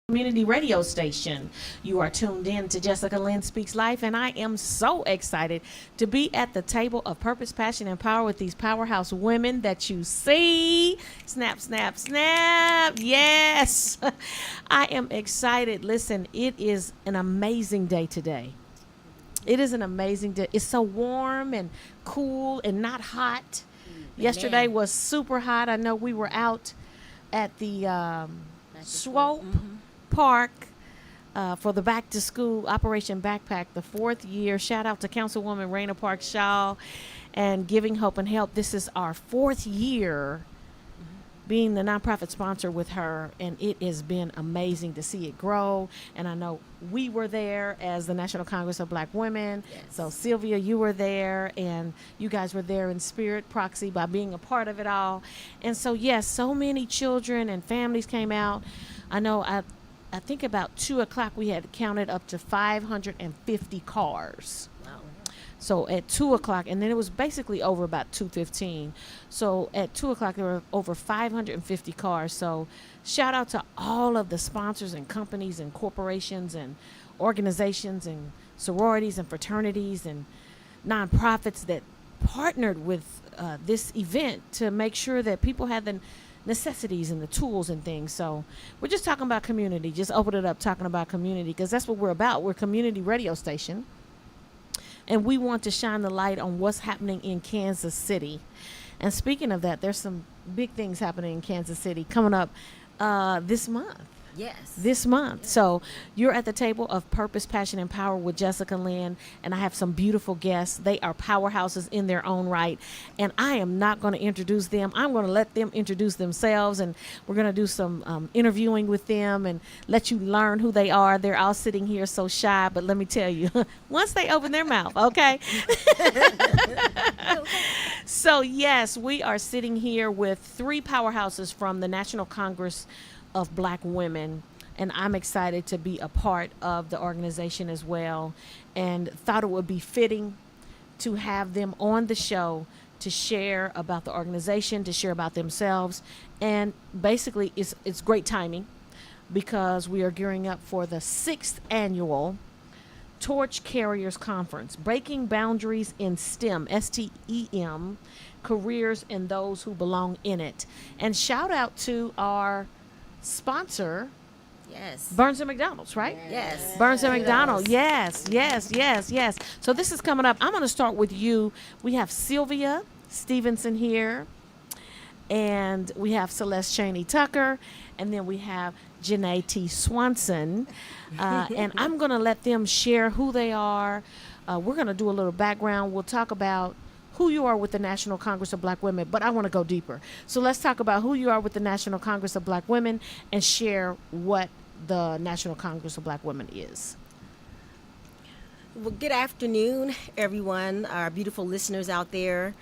Community radio station. You are tuned in to Jessica Lynn Speaks Life, and I am so excited to be at the table of purpose, passion, and power with these powerhouse women that you see. Snap, snap, snap. Yes. I am excited. Listen, it is an amazing day today. It is an amazing day. It's so warm and cool and not hot. Yesterday was super hot. I know we were out at the Swope Park for the back to school Operation Backpack, the 4th year. Shout out to Councilwoman Raina Park Shaw and Giving Hope and Help. This is our 4th year being the nonprofit sponsor with her, and it has been amazing to see it grow. And I know we were there as the National Congress of Black Women. Yes. So Sylvia, you were there, and you guys were there in spirit, proxy, by being a part of it all. And so yes, so many children and families came out. I know I think about 2 o'clock we had counted up to 550 cars. Wow. So at 2 o'clock, and then it was basically over about 2:15. So at 2 o'clock there were over 550 cars. So shout out to all of the sponsors and companies and corporations and organizations and sororities and fraternities and nonprofits that partnered with this event to make sure that people had the necessities and the tools and things. So we're just talking about community. Just open it up talking about community, because that's what we're about. We're a community radio station, and we want to shine the light on what's happening in Kansas City. And speaking of that, there's some big things happening in Kansas City coming up this month. Yes. This month. Yes. So you're at the table of Purpose, Passion, and Power with Jessica Lynn, and I have some beautiful guests. They are powerhouses in their own right, and I am not going to introduce them. I'm going to let them introduce themselves, and we're going to do some interviewing with them and let you learn who they are. They're all sitting here so shy, but let me tell you, once they open their mouth, okay? So yes, we are sitting here with 3 powerhouses from the National Congress of Black Women, and I'm excited to be a part of the organization as well, and thought it would be fitting to have them on the show to share about the organization, to share about themselves. And basically it's great timing, because we are gearing up for the 6th annual Torch Carriers Conference, Breaking Boundaries in STEM, STEM, careers and those who belong in it. And shout out to our sponsor, yes, Burns and McDonald's, right? Yes. Burns and McDonald. Yes. So this is coming up. I'm going to start with you. We have Sylvia Stevenson here, and we have Celeste Cheney Tucker, and then we have Janae T. Swanson. And I'm going to let them share who they are. We're going to do a little background. We'll talk about who you are with the National Congress of Black Women, but I want to go deeper. So let's talk about who you are with the National Congress of Black Women and share what the National Congress of Black Women is. Well, good afternoon, everyone, our beautiful listeners out there.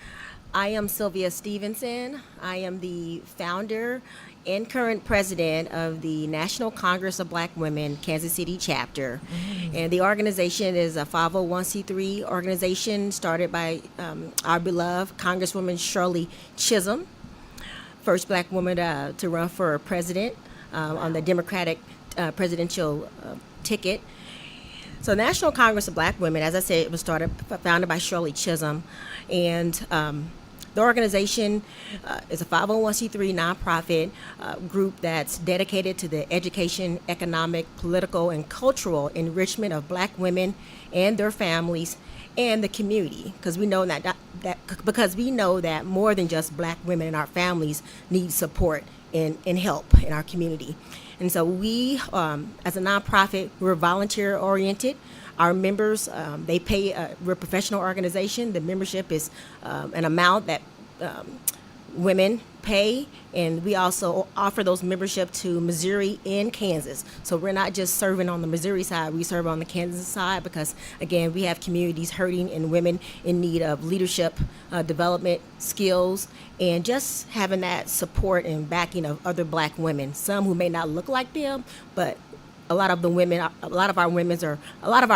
I am Sylvia Stevenson. I am the founder and current president of the National Congress of Black Women, Kansas City chapter. And the organization is a 501c3 organization started by our beloved Congresswoman Shirley Chisholm, first Black woman to run for president on the Democratic presidential ticket. So National Congress of Black Women, as I said, it was founded by Shirley Chisholm, and The organization is a 501c3 nonprofit group that's dedicated to the education, economic, political, and cultural enrichment of Black women and their families and the community, because we know that more than just Black women and our families need support and help in our community. And so we, as a nonprofit, we're volunteer oriented. Our members, they pay, we're a professional organization. The membership is an amount that women pay, and we also offer those membership to Missouri and Kansas. So we're not just serving on the Missouri side, we serve on the Kansas side because, again, we have communities hurting and women in need of leadership development skills and just having that support and backing of other Black women, some who may not look like them, but a lot of our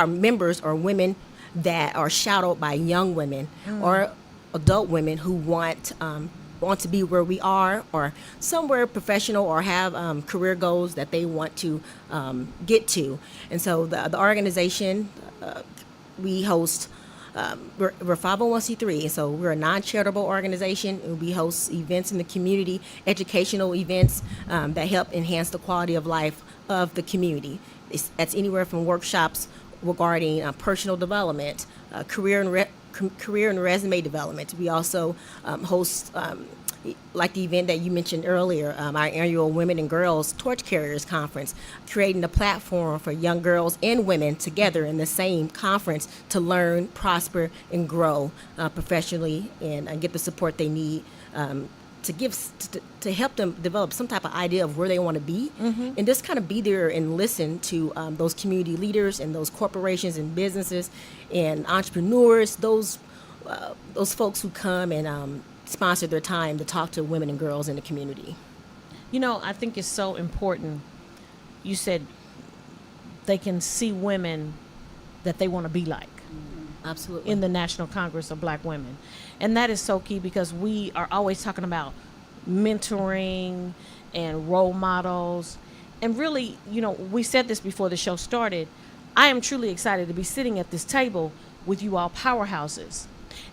members are women that are shadowed by young women or adult women who want to be where we are or somewhere professional or have career goals that they want to get to. And so the organization, we host, we're 501c3, and so we're a non-charitable organization, and we host events in the community, educational events that help enhance the quality of life of the community. That's anywhere from workshops regarding personal development, career and resume development. We also host, like the event that you mentioned earlier, our annual Women and Girls Torch Carriers Conference, creating a platform for young girls and women together in the same conference to learn, prosper, and grow professionally and get the support they need to help them develop some type of idea of where they want to be, and just kind of be there and listen to those community leaders and those corporations and businesses and entrepreneurs, those folks who come and sponsor their time to talk to women and girls in the community. You know, I think it's so important. You said they can see women that they want to be like. Absolutely. In the National Congress of Black Women. And that is so key because we are always talking about mentoring and role models. And really, you know, we said this before the show started. I am truly excited to be sitting at this table with you all powerhouses.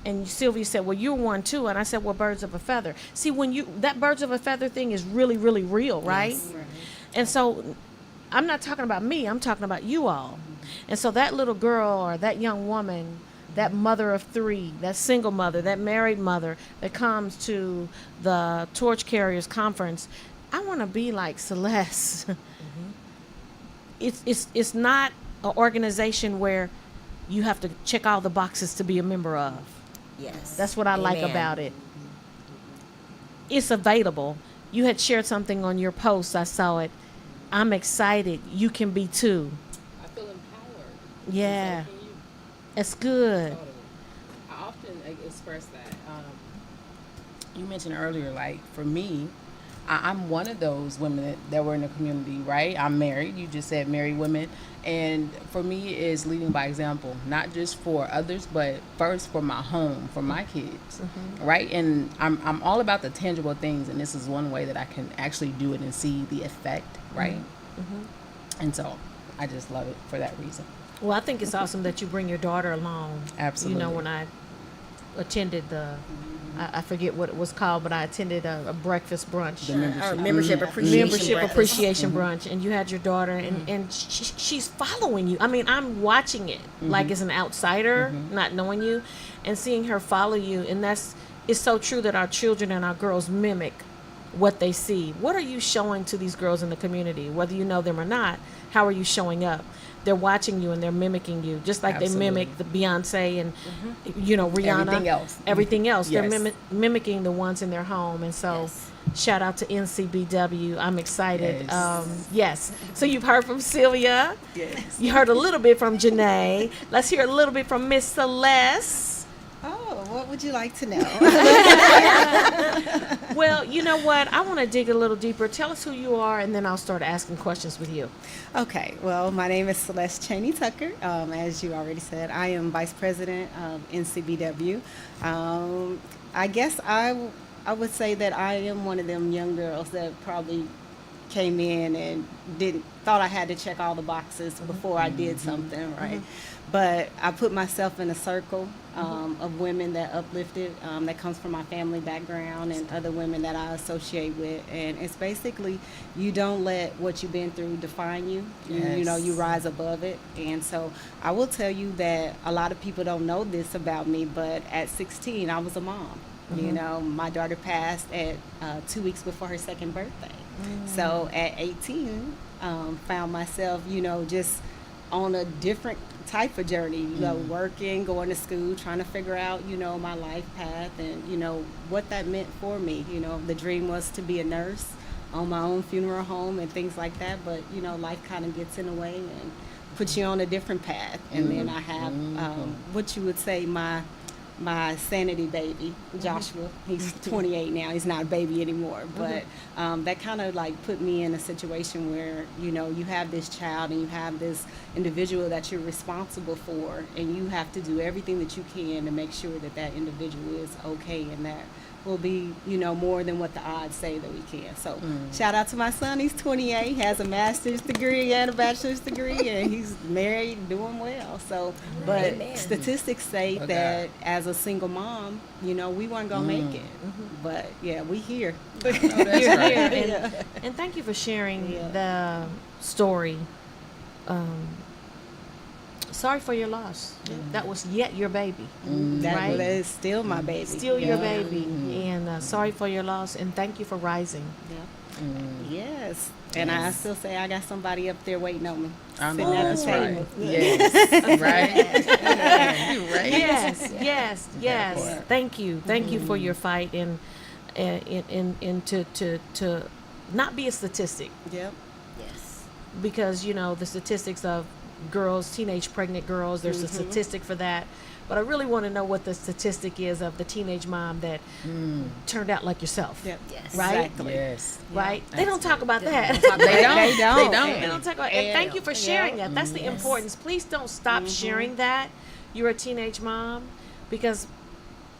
And Sylvia said, well, you're one too. And I said, well, birds of a feather. See, that birds of a feather thing is really, really real, right? Yes. Right. And so I'm not talking about me, I'm talking about you all. And so that little girl or that young woman, that mother of three, that single mother, that married mother that comes to the Torch Carriers Conference, I want to be like Celeste. It's not an organization where you have to check all the boxes to be a member of. Yes. That's what I like about it. It's available. You had shared something on your post. I saw it. I'm excited. You can be too. I feel empowered. Yeah. It's good. Totally. I often express that. You mentioned earlier, like, for me, I'm one of those women that were in the community, right? I'm married. You just said married women. And for me, it's leading by example, not just for others, but first for my home, for my kids, right? And I'm all about the tangible things, and this is one way that I can actually do it and see the effect, right? And so I just love it for that reason. Well, I think it's awesome that you bring your daughter along. Absolutely. You know, when I attended I forget what it was called, but I attended a breakfast brunch. The Membership appreciation brunch, and you had your daughter, and she's following you. I mean, I'm watching it like as an outsider, not knowing you, and seeing her follow you, and it's so true that our children and our girls mimic what they see. What are you showing to these girls in the community, whether you know them or not? How are you showing up? They're watching you and they're mimicking you, just like Absolutely. They mimic the Beyonce and you know, Rihanna. Everything else. Yes. They're mimicking the ones in their home, and so shout out to NCBW. I'm excited. Yes. So you've heard from Sylvia. Yes. You heard a little bit from Janae. Let's hear a little bit from Miss Celeste. Oh, what would you like to know? Well, you know what? I want to dig a little deeper. Tell us who you are, and then I'll start asking questions with you. Okay, well, my name is Celeste Cheney Tucker. As you already said, I am Vice President of NCBW. I guess I would say that I am one of them young girls that probably came in and didn't thought I had to check all the boxes before I did something, right? But I put myself in a circle of women that uplifted, that comes from my family background and other women that I associate with. And it's basically, you don't let what you've been through define you. You know, you rise above it. And so I will tell you that a lot of people don't know this about me, but at 16, I was a mom. You know, my daughter passed at 2 weeks before her second birthday. So at 18, found myself, you know, just on a different type of journey, you know, working, going to school, trying to figure out, you know, my life path and, you know, what that meant for me. You know, the dream was to be a nurse, own my own funeral home and things like that. But, you know, life kind of gets in the way and puts you on a different path. And then I have what you would say my sanity baby, Joshua. He's 28 now. He's not a baby anymore. But that kind of like put me in a situation where, you know, you have this child and you have this individual that you're responsible for, and you have to do everything that you can to make sure that that individual is okay, and that will be, you know, more than what the odds say that we can. So shout out to my son. He's 28, has a master's degree and a bachelor's degree, and he's married, doing well. So, but statistics say that as a single mom, you know, we weren't gonna make it. But yeah, we here. That's You're right. here. And thank you for sharing the story. Sorry for your loss. That was yet your baby. That Right? is still my baby. Still your baby. And sorry for your loss. And thank you for rising. Yes. And I still say I got somebody up there waiting on me. I sitting know at that's the table. right. Yes. Right. You're right. Yes. part. Thank you. Thank you for your fight and to not be a statistic, Yep. Yes. because you know the statistics of girls, teenage pregnant girls, there's a statistic for that. But I really want to know what the statistic is of the teenage mom that turned out like yourself. Yep. Yes. Right? Exactly. Yes. Right? They don't talk about that. They don't. They don't. They don't talk about. And thank you for sharing that. That's the importance. Please don't stop sharing that. You're a teenage mom, because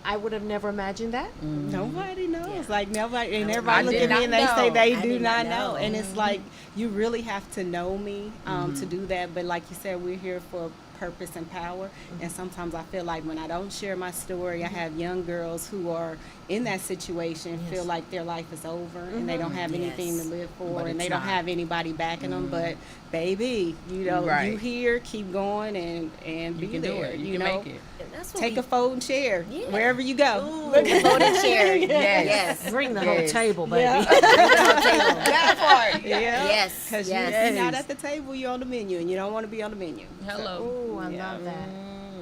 I would have never imagined that. Nobody knows. Like nobody, and I everybody look did at me not and they say know. they I do did not not know. know. And it's like you really have to know me to do that. But like you said, we're here for purpose and power. And sometimes I feel like when I don't share my story, I have young girls who are in that situation feel like their life is over and they don't have anything to live for, But and it's they don't not. have anybody backing them. But baby, you know, Right. you here, keep going and You be can there. do it. You can know, make it. And that's what take we, a folding chair Yeah. wherever you go. look at voting chair. Yes. Yes. Bring the whole Yes. table, baby. That part. Yes. Because Yes. you're not at the table, you're on the menu, and you don't want to be on the menu. Hello. Oh, I love that.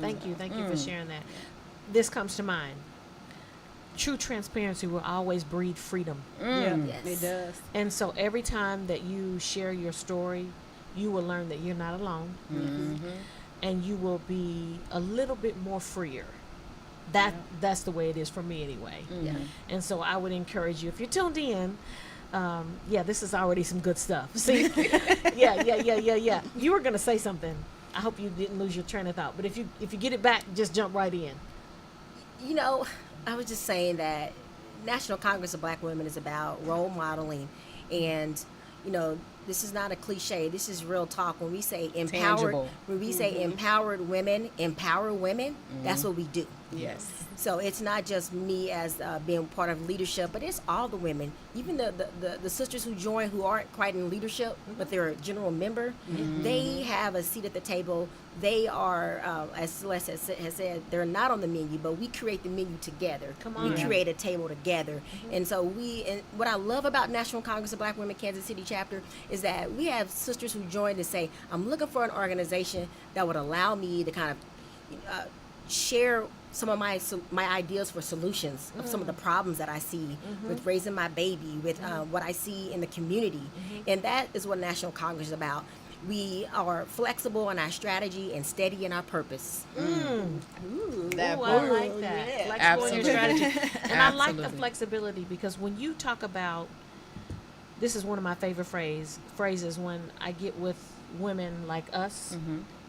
Thank you for sharing that. This comes to mind. True transparency will always breed freedom. Yeah, Yes. it does. And so every time that you share your story, you will learn that you're not alone. And you will be a little bit more freer. That's the way it is for me anyway. Yeah. And so I would encourage you, if you're tuned in, this is already some good stuff. See, yeah. You were gonna say something. I hope you didn't lose your train of thought. But if you get it back, just jump right in. You know, I was just saying that National Congress of Black Women is about role modeling, and you know, this is not a cliche. This is real talk. When we say empowered, Tangible. when we say empowered women, empower women, that's what we do. Yes. So it's not just me as being part of leadership, but it's all the women, even the sisters who join who aren't quite in leadership, but they're a general member. They have a seat at the table. They are, as Celeste has said, they're not on the menu, but we create the menu together. Come on. We create a table together. And so and what I love about National Congress of Black Women Kansas City chapter is that we have sisters who join to say, I'm looking for an organization that would allow me to kind of share some of my ideas for solutions of some of the problems that I see with raising my baby, with what I see in the community. And that is what National Congress is about. We are flexible in our strategy and steady in our purpose. That Ooh, I part. like that. yeah. Flexible in your strategy. And I like the Absolutely. flexibility, because when you talk about, this is one of my favorite phrases when I get with women like us,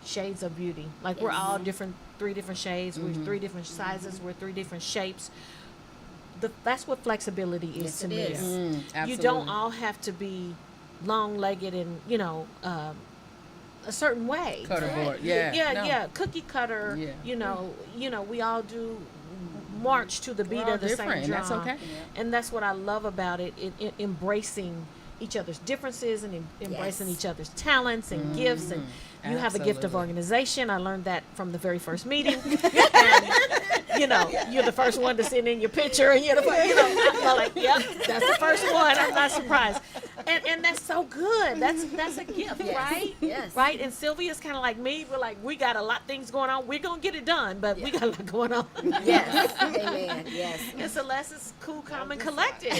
shades of beauty. Like we're all different, 3 different shades, we're 3 different sizes, we're 3 different shapes. That's what flexibility is Yes, to it me. is. You don't all have to be long-legged and a certain way. Cutter board. Yeah. yeah, No. yeah, cookie cutter. Yeah. We all do march to the beat all of the same different, and drum. that's okay. And that's what I love about it, embracing each other's differences and embracing Yes. each other's talents and gifts. And you have a gift of Absolutely. organization. I learned that from the very first meeting. And, you're the first one to send in your picture, and you're the first, I'm like, yep, that's the first one. I'm not surprised. And that's so good. That's a gift, Yes. right? Yes. Right? And Sylvia's kind of like me. We're like, we got a lot of things going on. We're going to get it done, but we got a lot going on. Yes. Amen. Yes. And Celeste is cool, calm, and collected,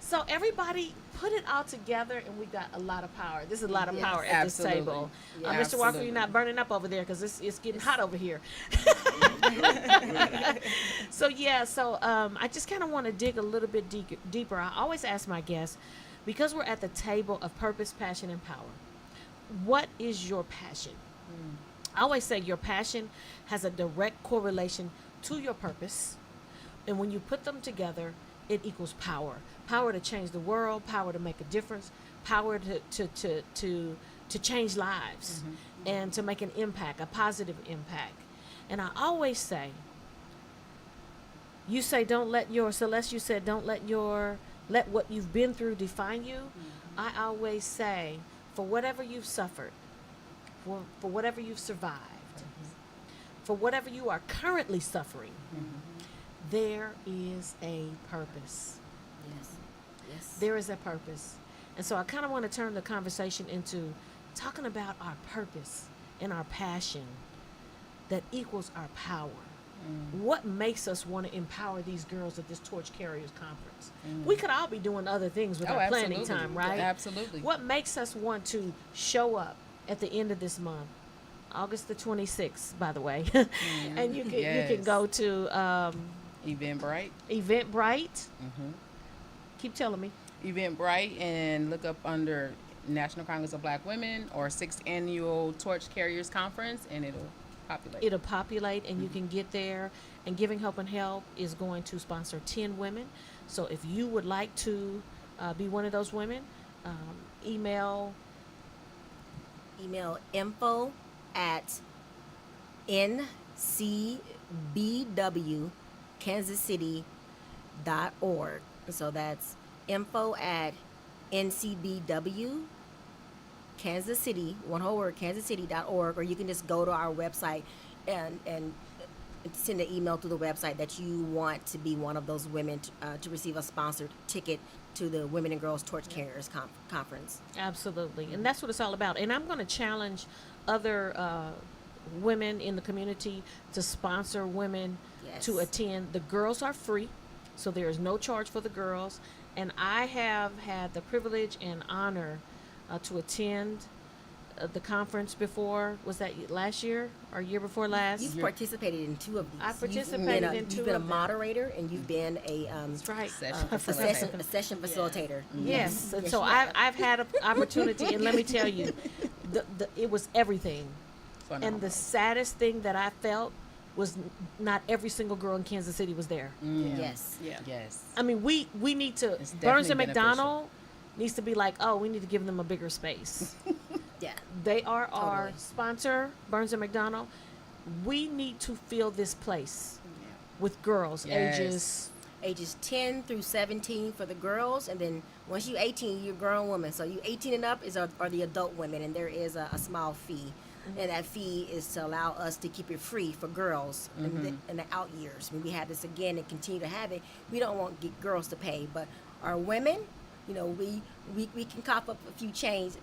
So everybody put it all together, and we got a lot of power. There's a lot of Yes. power at Absolutely. this table. Yeah. Mr. Walker, Absolutely. you're not burning up over there because it's getting hot over here. So I just kind of want to dig a little bit deeper. I always ask my guests, because we're at the table of purpose, passion, and power, what is your passion? I always say your passion has a direct correlation to your purpose. And when you put them together, it equals power. Power to change the world, power to make a difference, power to change lives and to make an impact, a positive impact. And I always say, Celeste, you said, don't let what you've been through define you. I always say, for whatever you've suffered, for whatever you've survived, for whatever you are currently suffering, there is a purpose. Yes. Yes. There is a purpose. And so I kind of want to turn the conversation into talking about our purpose and our passion that equals our power. What makes us want to empower these girls at this Torch Carriers Conference? We could all be doing other things with our planning absolutely. time, right? Absolutely. What makes us want to show up at the end of this month, August the 26th, by the way, and you can Yes. go to Eventbrite. Eventbrite. Keep telling me. Eventbrite, and look up under National Congress of Black Women or 6th Annual Torch Carriers Conference, and it'll populate. It'll populate, and you can get there. And Giving Hope and Help is going to sponsor 10 women. So if you would like to be one of those women, email. Email info at ncbwkansascity.org. So that's info at ncbw Kansas City, one whole word, kansascity.org, or you can just go to our website and send an email through the website that you want to be one of those women to receive a sponsored ticket to the Women and Girls Torch Carriers Conference. Absolutely. And that's what it's all about. And I'm going to challenge other women in the community to sponsor women Yes. to attend. The girls are free, so there is no charge for the girls. And I have had the privilege and honor to attend the conference before. Was that last year or year before last? You've participated in two of these. I participated in two You've been a of them. moderator, and you've been a That's right. Session a facilitator. session facilitator. Yes, and Yes, so you have. I've had an opportunity, and let me tell you, it was everything. Phenomenal. And the saddest thing that I felt was not every single girl in Kansas City was there. Yes. Yeah. Yes. I mean, we need to, It's Burns and definitely McDonald needs to be like, oh, we need to give them a bigger space. Yeah. They are our Totally. sponsor, Burns and McDonald. We need to fill this place with girls Yes. ages. Ages 10 through 17 for the girls, and then once you're 18, you're a grown woman. So you 18 and up are the adult women, and there is a small fee. And that fee is to allow us to keep it free for girls in the out years. When we have this again and continue to have it, we don't want girls to pay, but our women, we can cop up a few change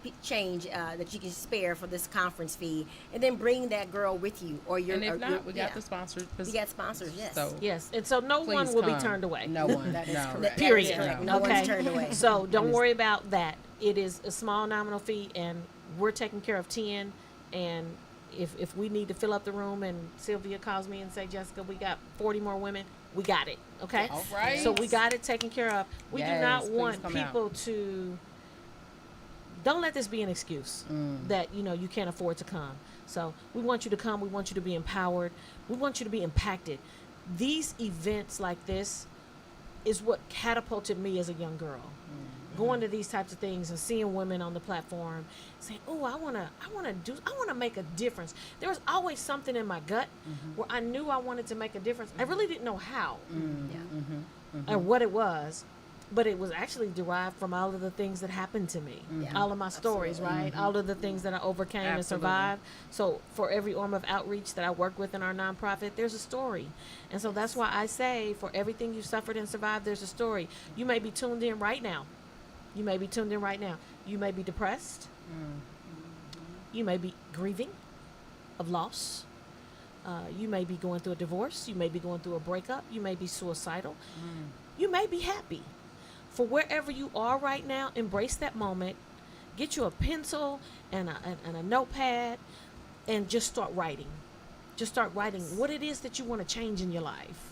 that you can spare for this conference fee, and then bring that girl with you. Or your And if or not, your- we got the sponsors. We got sponsors, yes. So Yes, and so no one please will be come. turned away. No one. That is no. correct. That is Period. correct. No. No Okay. one's turned away. So don't worry about that. It is a small nominal fee, and we're taking care of 10. And if we need to fill up the room, and Sylvia calls me and say, Jessica, we got 40 more women, we got it. Okay. All right. So we got it taken care of. We do Yes, not please want come out. people to. Don't let this be an excuse that you can't afford to come. So we want you to come. We want you to be empowered. We want you to be impacted. These events like this is what catapulted me as a young girl. going to these types of things and seeing women on the platform saying, "Oh, I want to make a difference." There was always something in my gut where I knew I wanted to make a difference. I really didn't know how and what it was, but it was actually derived from all of the things that happened to me, Yeah. all of my stories, right? All of the things that I overcame and Absolutely. survived. So for every arm of outreach that I work with in our nonprofit, there's a story. And so that's why I say, for everything you suffered and survived, there's a story. You may be tuned in right now. You may be tuned in right now. You may be depressed. You may be grieving of loss. You may be going through a divorce. You may be going through a breakup. You may be suicidal. You may be happy. For wherever you are right now, embrace that moment. Get you a pencil and a notepad and just start writing. Just start writing what it is that you want to change in your life.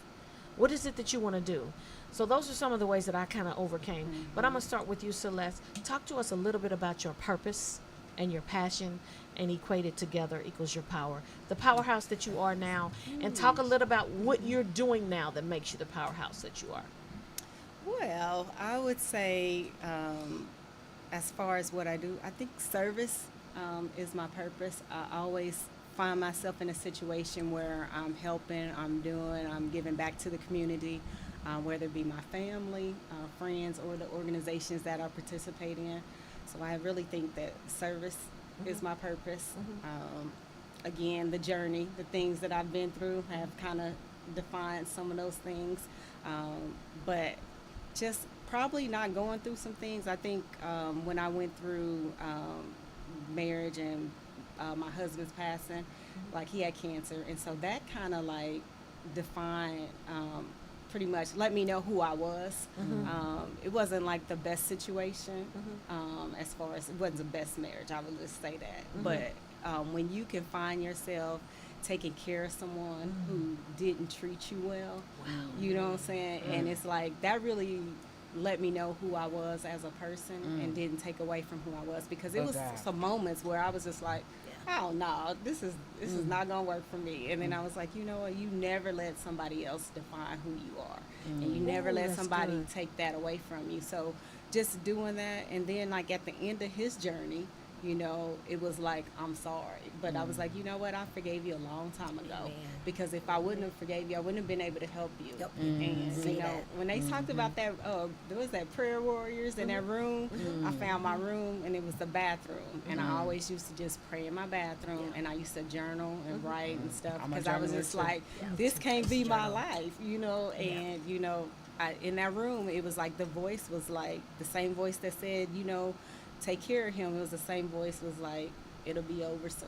What is it that you want to do? So those are some of the ways that I kind of overcame. But I'm going to start with you, Celeste. Talk to us a little bit about your purpose and your passion, and equate it together equals your power. The powerhouse that you are now. And talk a little about what you're doing now that makes you the powerhouse that you are. Well, I would say, as far as what I do, I think service is my purpose. I always find myself in a situation where I'm helping, I'm giving back to the community, whether it be my family, friends, or the organizations that I participate in. So I really think that service is my purpose. Again, the journey, the things that I've been through have kind of defined some of those things. But just probably not going through some things. I think when I went through marriage and my husband's passing, like he had cancer, and so that kind of like defined pretty much let me know who I was. It wasn't like the best situation as far as it wasn't the best marriage, I would just say that. But when you can find yourself taking care of someone who didn't treat you well, you know what I'm saying? And it's like that really let me know who I was as a person and didn't take away from who I was, because it was some moments where I was just like, oh no, this is not gonna work for me. And then I was like, you know what, you never let somebody else define who you are, and you never let somebody take that away from you. So just doing that, and then like at the end of his journey, you know, it was like, I'm sorry. But I was like, you know what, I forgave you a long time ago. Because if I wouldn't have forgave you, I wouldn't have been able to help you. And, you know, when they talked about that, there was that prayer warriors in that room, I found my room, and it was the bathroom. And I always used to just pray in my bathroom, and I used to journal and write and stuff. Because I was just like, this can't be my life, you know. And, you know, in that room, it was like the voice was like the same voice that said, you know, take care of him. It was the same voice was like, it'll be over soon.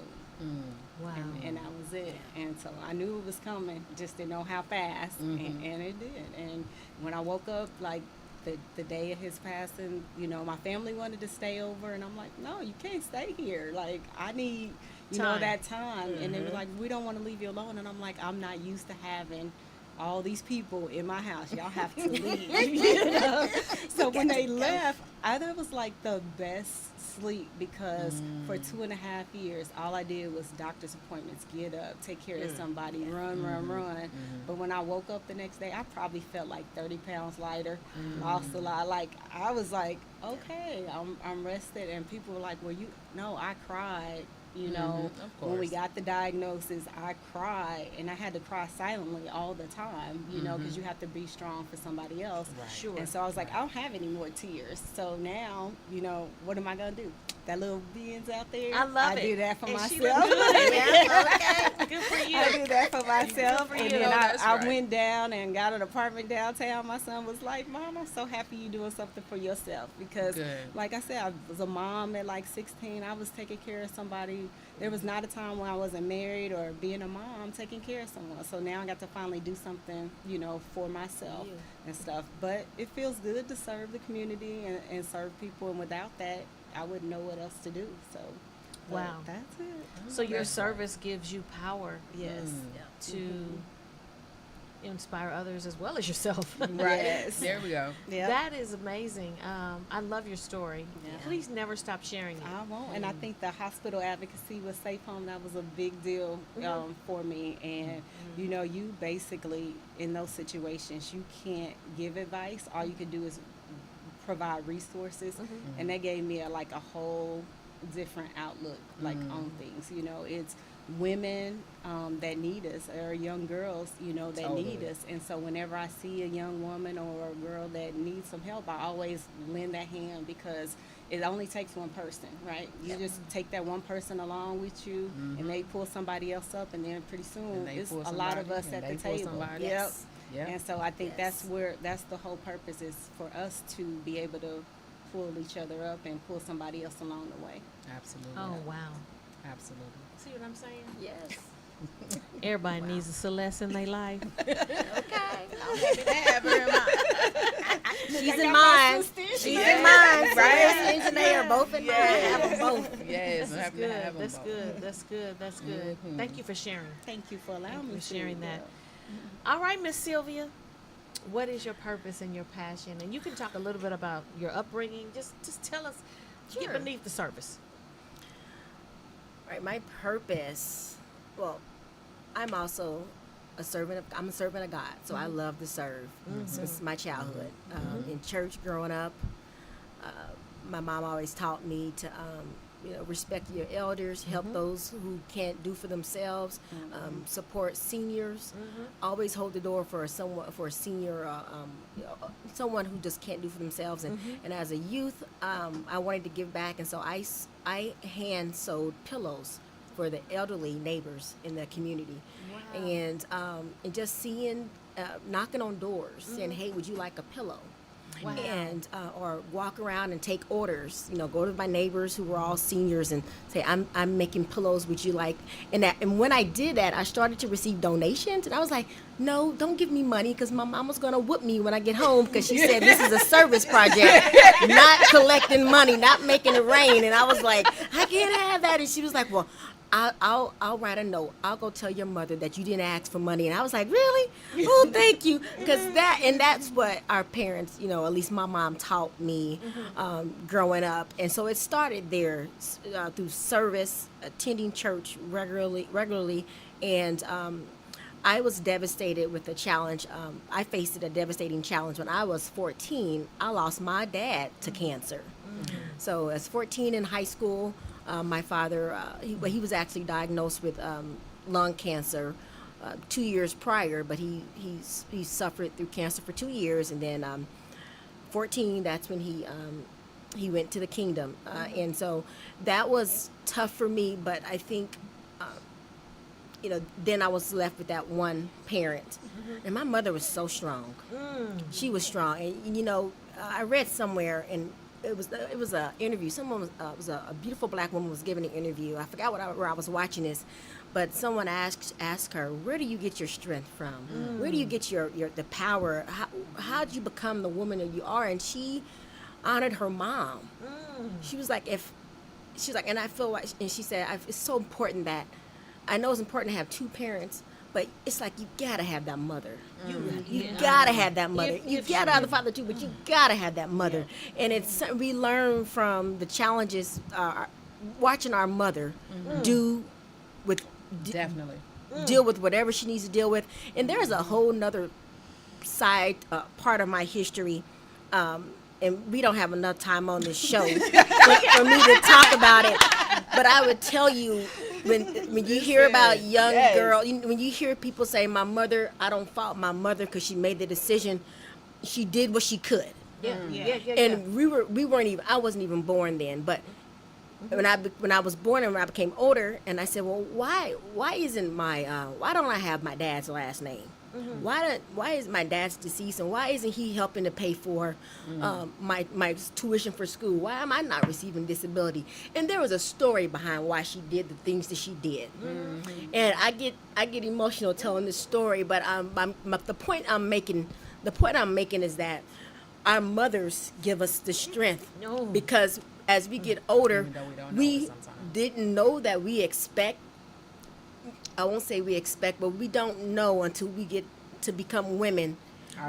Wow. And that was it. And so I knew it was coming, just didn't know how fast, and it did. And when I woke up, like the day of his passing, you know, my family wanted to stay over, and I'm like, no, you can't stay here. Like, I need, you know, that time. And they were like, we don't want to leave you alone. And I'm like, I'm not used to having all these people in my house. Y'all have to leave. You know? So when they left, that was like the best sleep, because for 2.5 years, all I did was doctor's appointments, get up, take care of somebody, run. But when I woke up the next day, I probably felt like 30 pounds lighter, lost a lot. Like, I was like, okay, I'm rested. And people were like, well, no, I cried. You know, when we got the diagnosis, I cried, and I had to cry silently all the time, you know, because you have to be strong for somebody else. Sure. And so I was like, I don't have any more tears. So now, you know, what am I going to do? That little beans out there? I love it. I do that for And myself. she look good. Yeah, okay. Good for you. I do that for myself. for And you. then That's I right. went down and got an apartment downtown. My son was like, Mom, I'm so happy you're doing something for yourself. Because, Good. like I said, I was a mom at like 16. I was taking care of somebody. There was not a time when I wasn't married or being a mom taking care of someone. So now I got to finally do something, you know, for myself and stuff. But it feels good to serve the community and serve people. And without that, I wouldn't know what else to do. So, but Wow. that's it. So your service gives you power Yes. to inspire others as well as yourself. Yes. There we go. Yeah. That is amazing. I love your story. Yeah. Please never stop sharing it. I won't. And I think the hospital advocacy with Safe Home, that was a big deal for me. And, you know, you basically, in those situations, you can't give advice. All you can do is provide resources, and that gave me like a whole different outlook like on things. You know, it's women that need us, or young girls, you know, that need Totally. us. And so whenever I see a young woman or a girl that needs some help, I always lend that hand, because it only takes one person, right? You just take that one person along with you, and they pull somebody else up, and then pretty soon And they it's pull a lot of somebody, us and at they the pull table. somebody. Yep. Yes. Yeah. And so I think Yes. that's the whole purpose, is for us to be able to pull each other up and pull somebody else along the way. Absolutely. Oh, wow. Absolutely. See what I'm saying? Yes. Everybody needs a Celeste in their life. Okay. She's in mine. She's in mine. Right? And Janae are both in mine. I have them both. Yes, I'm That's happy to have good. them That's both. good. That's good. That's good. Mhm. Thank you for sharing. Thank you for allowing Thank you me for to sharing that. yeah. All right, Miss Sylvia, what is your purpose and your passion? And you can talk a little bit about your upbringing. Just tell us. Get Sure. beneath the surface. Right. My purpose. Well, I'm also a servant of. I'm a servant of God, so I love to serve since my childhood. In church, growing up, my mom always taught me to, respect your elders, help those who can't do for themselves, support seniors, always hold the door for a senior, someone who just can't do for themselves. And as a youth, I wanted to give back, and so I hand sewed pillows for the elderly neighbors in the community. And just seeing, knocking on doors, saying, "Hey, would you like a pillow?" Wow. And or walk around and take orders. Go to my neighbors who were all seniors and say, "I'm making pillows. Would you like?" And when I did that, I started to receive donations, and I was like, "No, don't give me money, because my mama's gonna whoop me when I get home, because she said this is a service project, not collecting money, not making it rain." And I was like, "I can't have that." And she was like, "Well, I'll write a note. I'll go tell your mother that you didn't ask for money." And I was like, "Really? Oh, thank you." Because that's what our parents, at least my mom taught me growing up. And so it started there through service, attending church regularly. And I was devastated with the challenge. I faced a devastating challenge when I was 14. I lost my dad to cancer. So as 14 in high school, my father, he was actually diagnosed with lung cancer 2 years prior, but he suffered through cancer for 2 years, and then 14, that's when he went to the kingdom, and so that was tough for me. But I think, then I was left with that one parent, and my mother was so strong. She was strong, and I read somewhere, and it was a interview. Someone was a beautiful black woman was giving an interview. I forgot where I was watching this, but someone asked her, "Where do you get your strength from? Where do you get your the power? How did you become the woman that you are?" And she honored her mom. She was like, and I feel like, and she said, "It's so important that I know it's important to have two parents." But it's like you gotta have that mother. You gotta have that mother. You gotta have the father too, but you gotta have that mother. And we learn from the challenges, watching our mother deal Definitely. with whatever she needs to deal with. And there's a whole nother side part of my history, and we don't have enough time on this show for me to talk about it. But I would tell you, when you hear about young girl, when you hear people say, "My mother," I don't fault my mother, because she made the decision. She did what she could. And we weren't even. I wasn't even born then. But when I was born and when I became older, and I said, "Well, why don't I have my dad's last name? Why is my dad's deceased, and why isn't he helping to pay for my tuition for school? Why am I not receiving disability?" And there was a story behind why she did the things that she did. And I get emotional telling this story, but the point I'm making is that our mothers give us the strength, because as we get older, Even though we don't know we it sometimes. didn't know that we expect. I won't say we expect, but we don't know until we get to become women.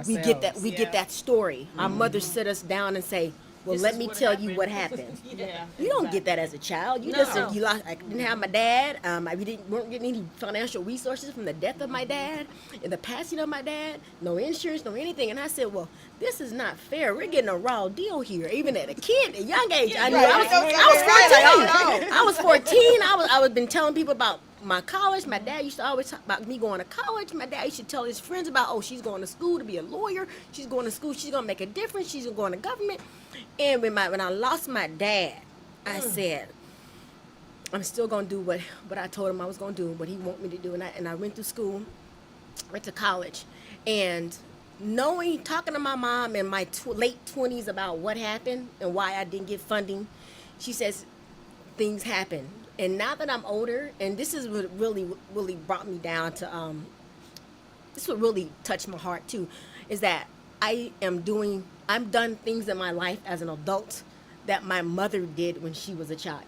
We get that. Ourselves. We get that story. Our mothers sit us down and say, Well, This let is me what tell you happened. what happened. Yeah. You don't get that as a child. You No. just you lost. I didn't have my dad. Weren't getting any financial resources from the death of my dad and the passing of my dad. No insurance, no anything. And I said, well, this is not fair. We're getting a raw deal here. Even at a young age, I knew right. I was 14. I was 14. I was been telling people about my college. My dad used to always talk about me going to college. My dad used to tell his friends about, oh, she's going to school to be a lawyer. She's going to school. She's going to make a difference. She's going to government. And when I lost my dad, I said, I'm still going to do what I told him I was going to do, what he wanted me to do. And I went to school, went to college. And talking to my mom in my late 20s about what happened and why I didn't get funding, she says, things happen. And now that I'm older, and this is what really, really brought me down to, this what really touched my heart too, is that I've done things in my life as an adult that my mother did when she was a child.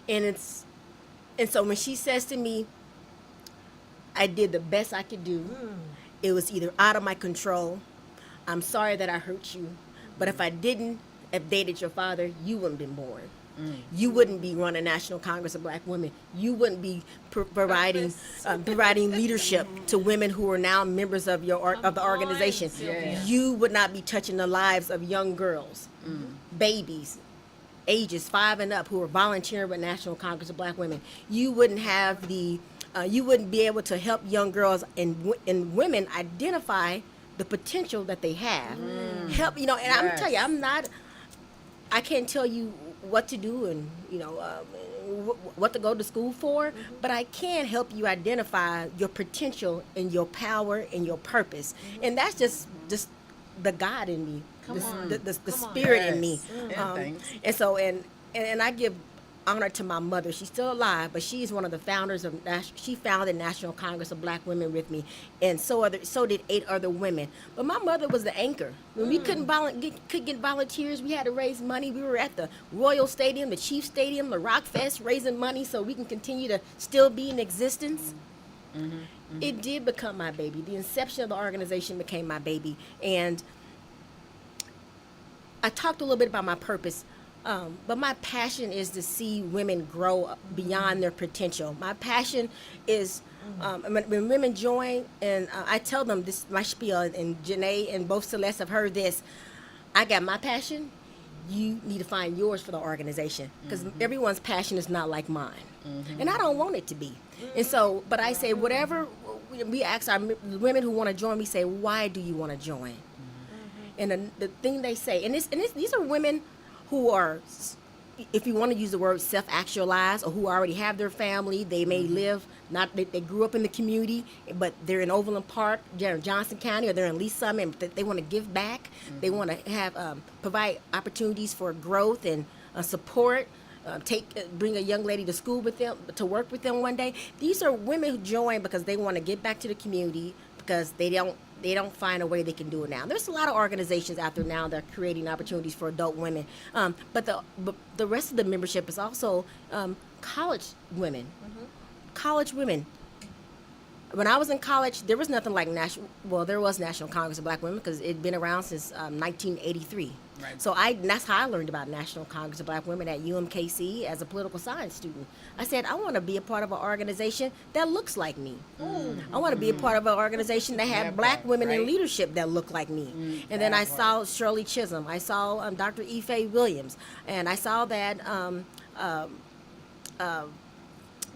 And so when she says to me, I did the best I could do, it was either out of my control, I'm sorry that I hurt you, but if I didn't have dated your father, you wouldn't have been born. You wouldn't be running National Congress of Black Women. You wouldn't be providing leadership to women who are now members of the organization. Yeah. You would not be touching the lives of young girls, babies, ages 5 and up, who are volunteering with National Congress of Black Women. You wouldn't have you wouldn't be able to help young girls and women identify the potential that they have. Help, and I'm telling you, I can't tell you what to do and what to go to school for, but I can help you identify your potential and your power and your purpose, and that's just the God in me, the spirit in me, and so and I give honor to my mother. She's still alive, but she's one of the founders of she founded National Congress of Black Women with me, and so did 8 other women. But my mother was the anchor. When we couldn't get volunteers, we had to raise money. We were at the Royal Stadium, the Chief Stadium, the Rock Fest, raising money so we can continue to still be in existence. It did become my baby. The inception of the organization became my baby, and I talked a little bit about my purpose. But my passion is to see women grow beyond their potential. My passion is when women join, and I tell them this, my spiel, and Janae and both Celeste have heard this. I got my passion. You need to find yours for the organization, because everyone's passion is not like mine, and I don't want it to be. And so, but I say, whatever we ask our women who want to join, we say, why do you want to join? And the thing they say, and these are women who are, if you want to use the word, self-actualized, or who already have their family. They may live, they grew up in the community, but they're in Overland Park, they're in Johnson County, or they're in Lee Summit, and they want to give back. They want to have provide opportunities for growth and support. Bring a young lady to school with them, to work with them one day. These are women who join because they want to get back to the community, because they don't find a way they can do it now. There's a lot of organizations out there now that are creating opportunities for adult women, but the rest of the membership is also college women. College women. When I was in college, there was nothing like there was National Congress of Black Women, because it had been around since 1983. Right. So that's how I learned about National Congress of Black Women at UMKC as a political science student. I said, I want to be a part of an organization that looks like me. I want to be a part of an organization that have black women in leadership that look like me. And then I saw Shirley Chisholm. I saw Dr. Ife Williams. And I saw that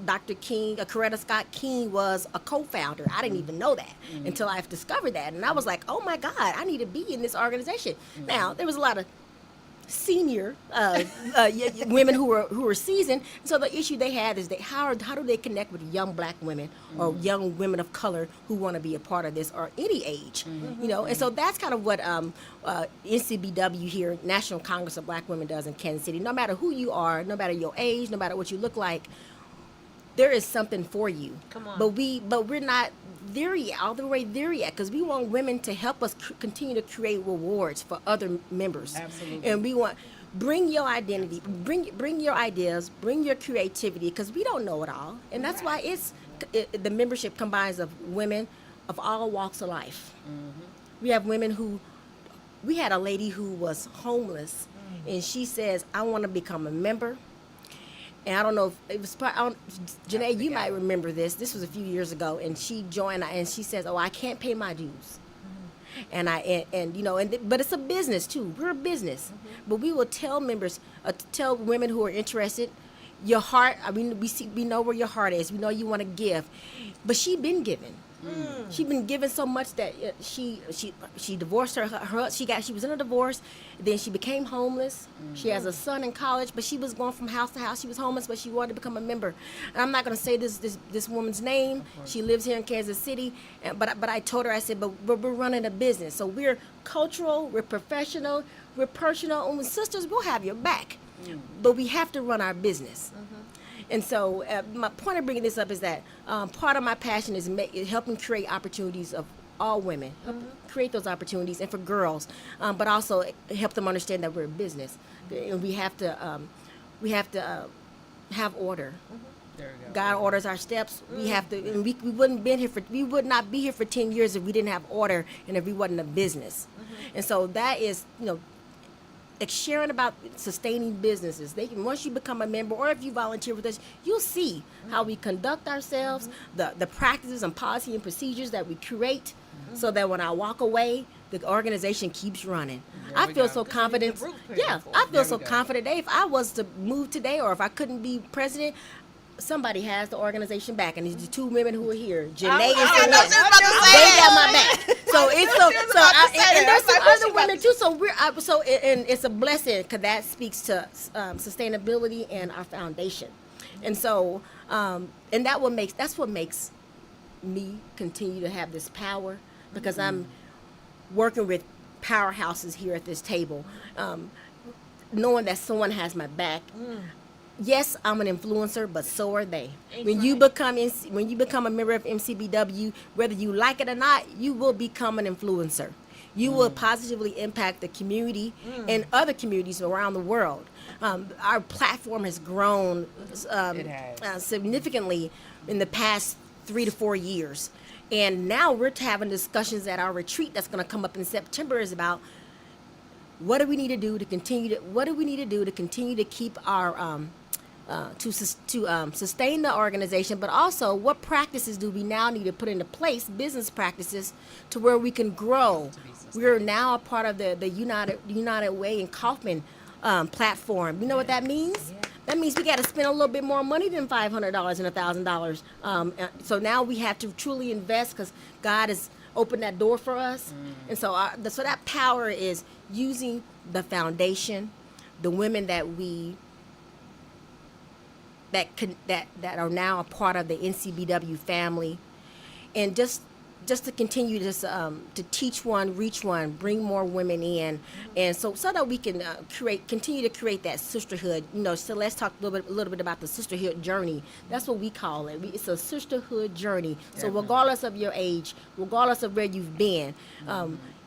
Dr. King, Coretta Scott King, was a co-founder. I didn't even know that until I discovered that. And I was like, oh my God, I need to be in this organization. Now, there was a lot of senior women who were seasoned. So the issue they had is that how do they connect with young black women or young women of color who want to be a part of this, or any age, And so that's kind of what NCBW here, National Congress of Black Women, does in Kansas City. No matter who you are, no matter your age, no matter what you look like, there is something for you. Come on. But we're not there yet, all the way there yet, because we want women to help us continue to create rewards for other members. Absolutely. And we want, bring your identity, bring your ideas, bring your creativity, because we don't know it all. And that's why the membership combines of women of all walks of life. We have women we had a lady who was homeless and she says, I want to become a member. And I don't know if it was, Janae, you might remember this. This was a few years ago, and she joined, and she says, "Oh, I can't pay my dues." And but it's a business too. We're a business, but we will tell members, tell women who are interested, your heart. I mean, we know where your heart is. We know you want to give, but she been giving. She'd been given so much that she divorced her she was in a divorce, then she became homeless. She has a son in college, but she was going from house to house. She was homeless, but she wanted to become a member. And I'm not going to say this woman's name. She lives here in Kansas City, but I told her, I said, but we're running a business, so we're cultural, we're professional, we're personal, and with sisters, we'll have your back, but we have to run our business. And so my point of bringing this up is that part of my passion is helping create opportunities of all women, create those opportunities, and for girls, but also help them understand that we're a business, and we have to have order. There we go. God orders our steps. We have to, and we would not be here for 10 years if we didn't have order and if we wasn't a business. And so that is, sharing about sustaining businesses. Once you become a member, or if you volunteer with us, you'll see how we conduct ourselves, the practices and policy and procedures that we create, so that when I walk away, the organization keeps running. I feel so confident. Yeah, I feel so confident. If I was to move today, or if I couldn't be president, somebody has the organization back, and these 2 women who are here, Janae and Lynn, they got my back. So it's and there's some other women too. So and it's a blessing, because that speaks to sustainability and our foundation, and so and that's what makes me continue to have this power, because I'm working with powerhouses here at this table, knowing that someone has my back. Yes, I'm an influencer, but so are they. When you become a member of MCBW, whether you like it or not, you will become an influencer. You will positively impact the community and other communities around the world. Our platform has grown significantly in the past 3 to 4 years, and now we're having discussions at our retreat that's going to come up in September is about what do we need to do to continue to keep our sustain the organization, but also what practices do we now need to put into place, business practices, to where we can grow. We're now a part of the United Way and Kaufman platform. You know what that means? Yeah. That means we got to spend a little bit more money than $500 and $1,000. So now we have to truly invest, because God has opened that door for us. And so so that power is using the foundation, the women that that are now a part of the NCBW family, and just to continue to teach one, reach one, bring more women in, and so that we can continue to create that sisterhood. So let's talk a little bit about the sisterhood journey. That's what we call it. It's a sisterhood journey. So regardless of your age, regardless of where you've been,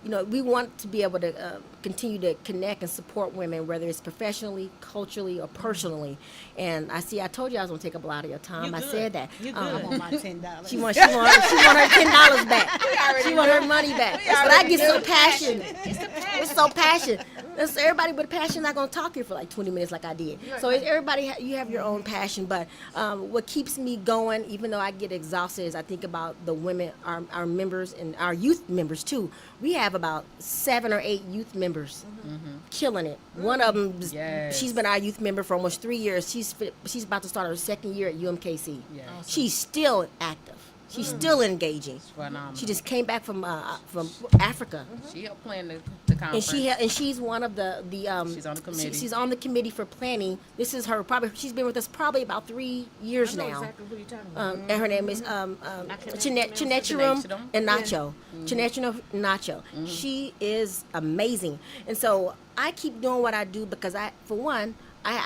we want to be able to continue to connect and support women, whether it's professionally, culturally, or personally. And I told you I was going to take up a lot of your time. I said that. You good. I want my $10. She want her $10 back. She want her money back. But I get so passionate. It's so passionate. So everybody with passion not going to talk here for like 20 minutes like I did. So everybody, you have your own passion. But what keeps me going, even though I get exhausted, is I think about the women, our members, and our youth members too. We have about 7 or 8 youth members killing it. One of them, she's been our youth member for almost 3 years. She's about to start her 2nd year at UMKC. Yes. Awesome. She's still active. She's still engaging. Phenomenal. She just came back from Africa. She helped plan the conference. And she's one of the she's on the committee. She's on the committee for planning. This is her she's been with us probably about 3 years now. Exactly who you're talking about. And her name is Chinechirum and Nacho. Chinechirum Nacho. She is amazing. And so I keep doing what I do because I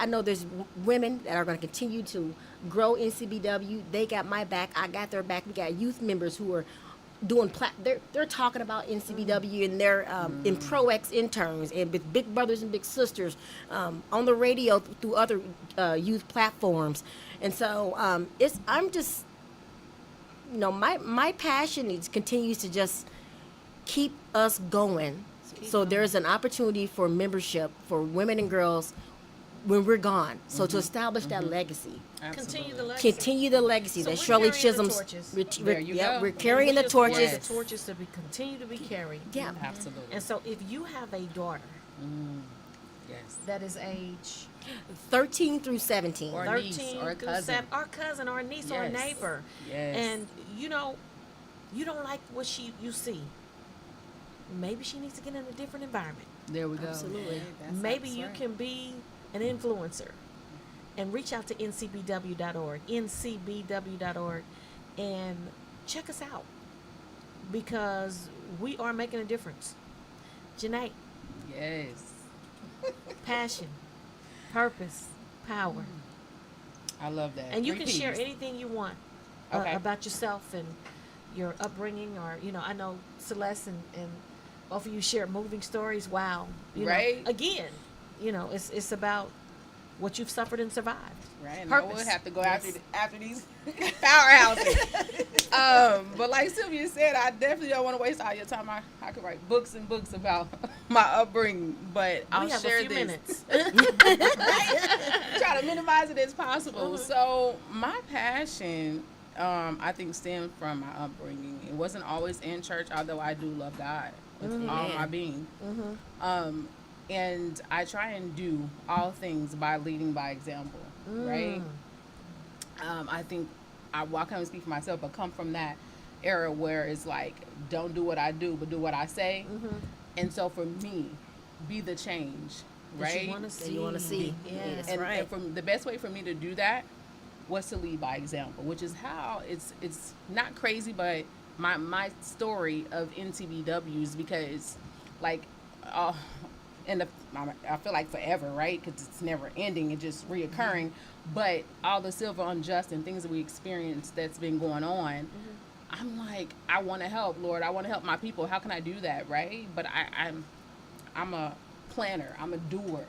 know there's women that are going to continue to grow NCBW. They got my back. I got their back. We got youth members who are doing they're talking about NCBW, and they're in ProX interns and with Big Brothers and Big Sisters on the radio through other youth platforms. And so I'm just, my passion continues to just keep us going. So there's an opportunity for membership for women and girls when we're gone. So to establish that legacy, Continue the legacy. continue the legacy So that we're Shirley carrying the Chisholm's. torches. There you go. We're carrying the We just want torches. The torches to be continue to be carried. Yeah. Absolutely. And so if you have a daughter Yes. that is age 13 through 17. Or 13 niece or a through cousin. 7, or cousin or a niece or a Yes. neighbor, Yes. and you know you don't like what you see, maybe she needs to get in a different environment. There we go. Absolutely. Maybe you can be an influencer and reach out to ncbw.org, and check us out because we are making a difference. Janae, Yes. passion, purpose, power. I love that. And you 3 can share Ps. anything you want Okay. about yourself and your upbringing, or I know Celeste and both of you share moving stories. Wow, Right. Again, it's about what you've suffered and survived. Right, and Purpose. I would have to go after these powerhouses. But like Sylvia said, I definitely don't want to waste all your time. I could write books and books about my upbringing, but I'll We have share a few this. minutes. Try to minimize it as possible. So my passion, I think, stemmed from my upbringing. It wasn't always in church, although I do love God with all my being. And I try and do all things by leading by example, right? I think I can't even speak for myself, but come from that era where it's like, don't do what I do, but do what I say. And so for me, be the change, right? You want to That see. you wanna see. Yes. Yes. Right. And from the best way for me to do that was to lead by example, which is how it's not crazy, but my story of NCBWs, because like I feel like forever, right? Because it's never ending, it's just reoccurring. But all the silver unjust and things that we experience that's been going on, I'm like, I want to help, Lord. I want to help my people. How can I do that, right? But I'm a planner. I'm a doer.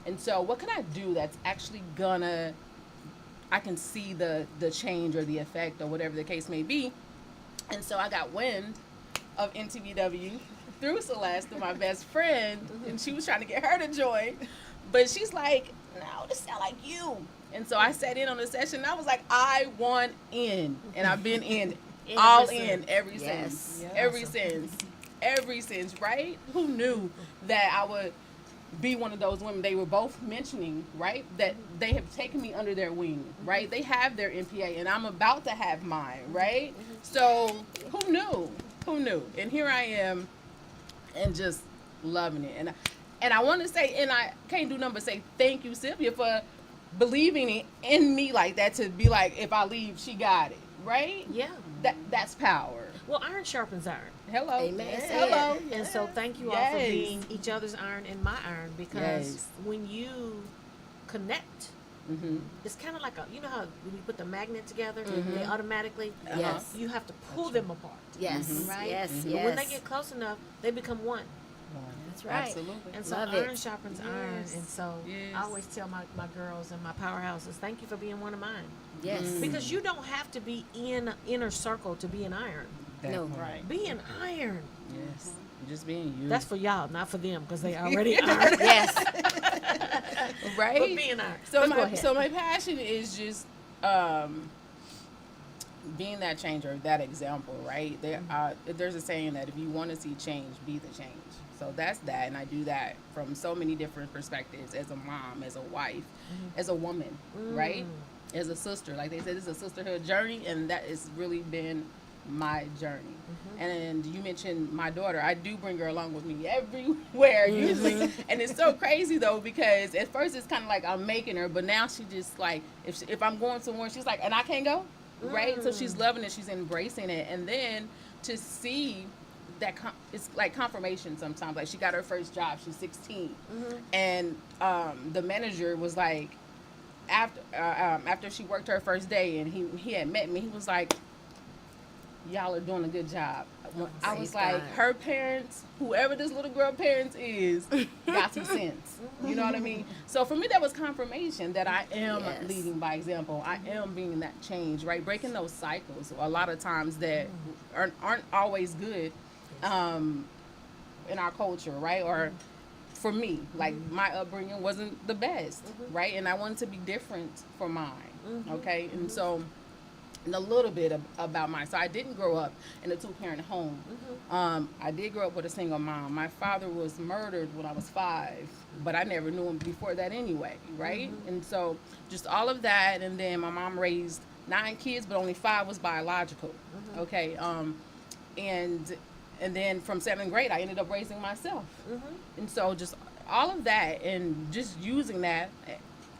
And so what can I do that's actually I can see the change or the effect or whatever the case may be. And so I got wind of NTBW through Celeste, my best friend, and she was trying to get her to join. But she's like, no, this sound like you. And so I sat in on the session and I was like, I want in. And I've been in, all in ever since. Ever since, right? Who knew that I would be one of those women they were both mentioning, right? That they have taken me under their wing, right? They have their MPA and I'm about to have mine, right? So who knew? Who knew? And here I am and just loving it. And I want to say, and I can't do nothing but say thank you, Sylvia, for believing in me like that, to be like, if I leave, she got it, right? Yeah. That's power. Well, iron sharpens iron. Hello. Amen. Hello. And so thank you all for Yes. being each other's iron and my iron, because Yes. when you connect, it's kind of like you know how when you put the magnet together, they automatically, Yes. you have to pull them apart. Yes. Right? Yes. But Yes. when they get close enough, they become one. That's right. Absolutely. And so Love iron it. sharpens iron. Yes. And so Yes. I always tell my girls and my powerhouses, thank you for being one of mine. Yes. Because you don't have to be in inner circle to be an iron. No. Right. Be an iron. Yes. Just being you. That's for y'all, not for them, because they already iron. Yes. right. But be an iron. So Let's go my ahead. my passion is just being that changer, that example, right? There's a saying that if you want to see change, be the change. So that's that, and I do that from so many different perspectives, as a mom, as a wife, as a woman, right? As a sister. Like they said, this is a sisterhood journey, and that has really been my journey. And you mentioned my daughter. I do bring her along with me everywhere usually. And it's so crazy though, because at first it's kind of like I'm making her, but now she just like, if I'm going somewhere, she's like, and I can't go, right? So she's loving it, she's embracing it. And then to see that it's like confirmation sometimes. Like she got her first job, she's 16. And the manager was like, after she worked her first day and he had met me, he was like, y'all are doing a good job. I was Praise like, God. her parents, whoever this little girl parents is, got some sense. You know what I mean? So for me, that was confirmation that I am Yes. leading by example. I am being that change, right? Breaking those cycles a lot of times that aren't always good. in our culture, right? Or for me, like my upbringing wasn't the best, right? And I wanted to be different for mine, okay? And so, and a little bit about mine. So I didn't grow up in a two-parent home. I did grow up with a single mom. My father was murdered when I was 5, but I never knew him before that anyway, right? And so just all of that, and then my mom raised 9 kids, but only 5 was biological, okay? And then from 7th grade, I ended up raising myself. And so just all of that and just using that,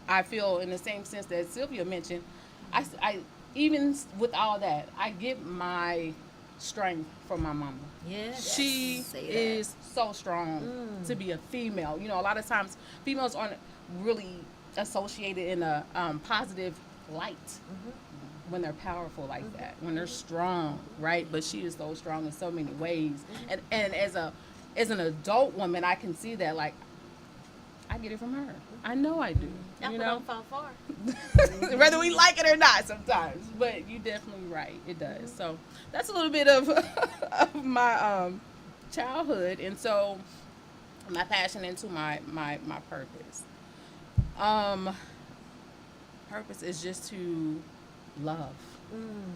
I feel in the same sense that Sylvia mentioned, I even with all that, I get my strength from my mama. Yes. She Say that. is so strong to be a female. You know, a lot of times females aren't really associated in a positive light when they're powerful like that, when they're strong, right? But she is so strong in so many ways. And as an adult woman, I can see that, like, I get it from her. I know I do. You know, fall far. whether we like it or not sometimes, but you're definitely right, it does. So that's a little bit of of my childhood, and so my passion into my purpose. Purpose is just to love,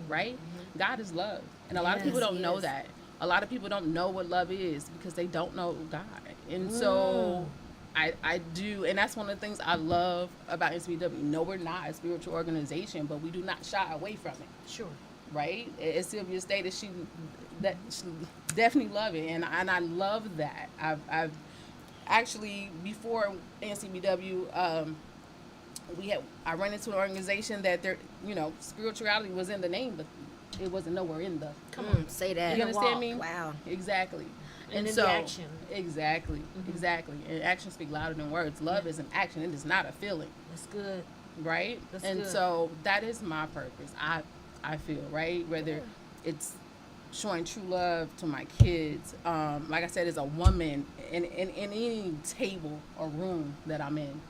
right? God is love, and a lot of people Yes, don't know yes. that. A lot of people don't know what love is because they don't know God, and so I do, and that's one of the things I love about NCBW. No, we're not a spiritual organization, but we do not shy away from it, Sure. right? As Sylvia stated, she definitely love it, and I love that. I've actually, before NCBW, I ran into an organization that spirituality was in the name, but it wasn't nowhere in the. Come on. Say that. You understand me? Wow. Exactly. And in so the action. Exactly. And actions speak louder than words. Love is an action. It is not a feeling, That's good. right? That's and good. so that is my purpose. I feel, right? Whether it's showing true love to my kids, like I said, as a woman in any table or room that I'm in,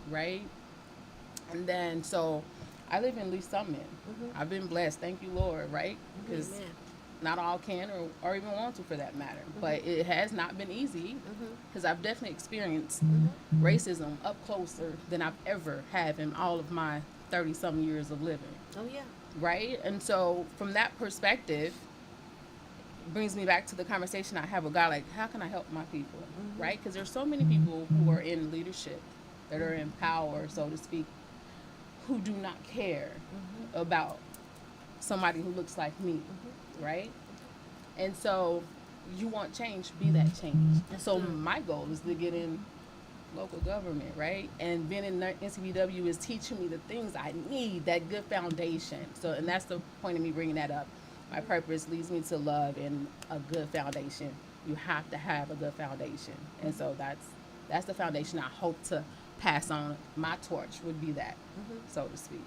right? And then so I live in Lee Summit. I've been blessed, thank you, Lord, right? Because Amen. not all can or even want to, for that matter. But it has not been easy, because I've definitely experienced racism up closer than I've ever have in all of my 30-some years of living, Oh yeah. right? And so from that perspective, brings me back to the conversation I have with God, like, how can I help my people, right? Because there's so many people who are in leadership, that are in power, so to speak, who do not care about somebody who looks like me, right? And so you want change, be that change. So my goal is to get in local government, right? And being in NCBW is teaching me the things I need, that good foundation. So, and that's the point of me bringing that up. My purpose leads me to love and a good foundation. You have to have a good foundation. And so that's the foundation I hope to pass on. My torch would be that, so to speak.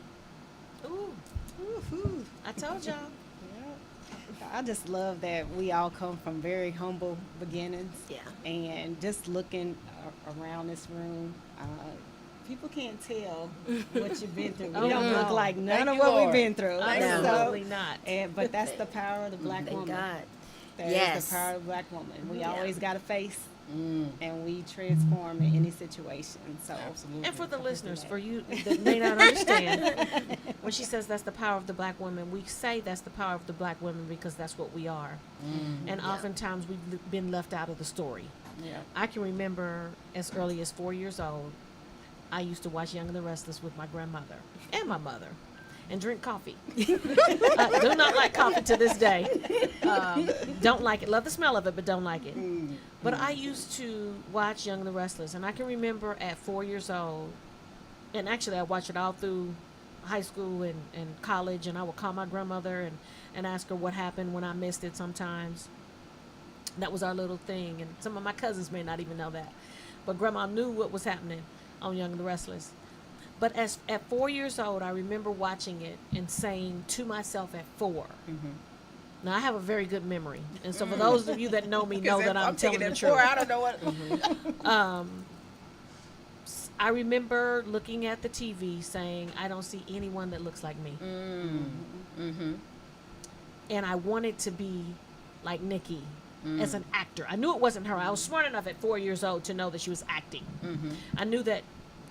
Ooh. Woo-hoo. I told y'all. I just love that we all come from very humble beginnings. Yeah. And just looking around this room, people can't tell what you've been through. We Oh, don't no. look like none Thank of you, what Lord. we've been through. Absolutely not. But that's the power of the black Thank woman. God. That is Yes. the power of the black woman. We Yeah. always got a face, and we transform in any situation. So Absolutely. And for the listeners, for you that may not understand, when she says that's the power of the black woman, we say that's the power of the black women because that's what we are. And oftentimes we've been left out of the story. Yeah. I can remember as early as 4 years old, I used to watch Young and the Restless with my grandmother and my mother and drink coffee. I do not like coffee to this day. Don't like it. Love the smell of it, but don't like it. But I used to watch Young and the Restless, and I can remember at 4 years old, and actually I watched it all through high school and college, and I would call my grandmother and ask her what happened when I missed it sometimes. That was our little thing, and some of my cousins may not even know that. But Grandma knew what was happening on Young and the Restless. But at 4 years old, I remember watching it and saying to myself at 4, now I have a very good memory. And so for those of you that know me know that I'm telling the truth. I don't know what. I remember looking at the TV saying, I don't see anyone that looks like me. And I wanted to be like Nikki as an actor. I knew it wasn't her. I was smart enough at 4 years old to know that she was acting. I knew that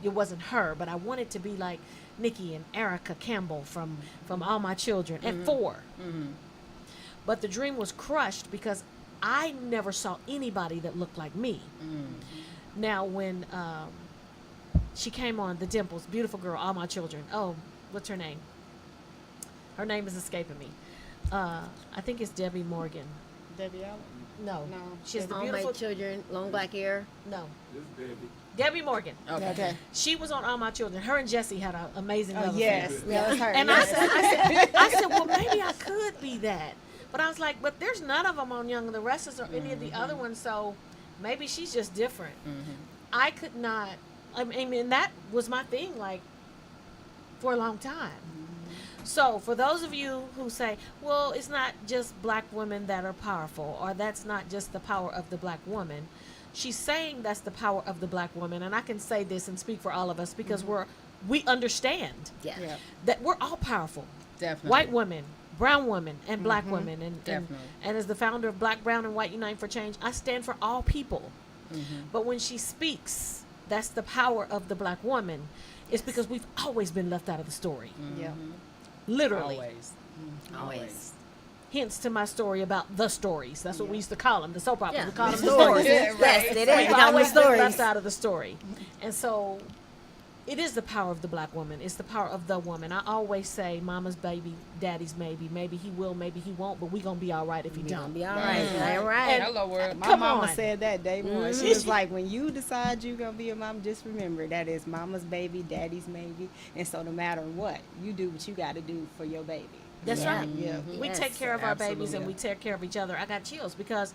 it wasn't her, but I wanted to be like Nikki and Erica Campbell from All My Children at 4. But the dream was crushed because I never saw anybody that looked like me. Now, when she came on The Dimples, beautiful girl, All My Children. Oh, what's her name? Her name is escaping me. I think it's Debbie Morgan. Debbie Allen? No, No. she has the All beautiful. my children, long black hair. No, Debbie Morgan. Okay. She was on All My Children. Her and Jesse had an amazing love Yes. affair. Yeah, that's her. And yes. I said, well, maybe I could be that. But I was like, but there's none of them on Young and the Restless or any of the other ones, so maybe she's just different. I could not. I mean, that was my thing, like, for a long time. So, for those of you who say, well, it's not just black women that are powerful, or that's not just the power of the black woman, she's saying that's the power of the black woman. And I can say this and speak for all of us because we understand Yeah. Yeah. that we're all powerful. Definitely. White women, brown women, and black women. And Definitely. and as the founder of Black, Brown, and White Unite for Change, I stand for all people. But when she speaks, that's the power of the black woman. It's because we've always been left out of the story. Yeah. Literally. Always. Hence to my story about the stories. That's what we used to call them, the soap operas. Yeah. We call them The the stories. stories. Yeah, right. Yes, it is. We've Become the always been stories. left out of the story. And so it is the power of the black woman. It's the power of the woman. I always say, mama's baby, daddy's maybe. Maybe he will, maybe he won't, but we going to be all right if he We don't. gonna be all right. All right. And- Hello, world. My Come mama on. said that day one. She was like, when you decide you're going to be a mom, just remember that is mama's baby, daddy's maybe. And so no matter what, you do what you got to do for your baby. That's Yeah. right. Yeah. We Yes. take care of our babies and Absolutely. we take care of each other. I got chills because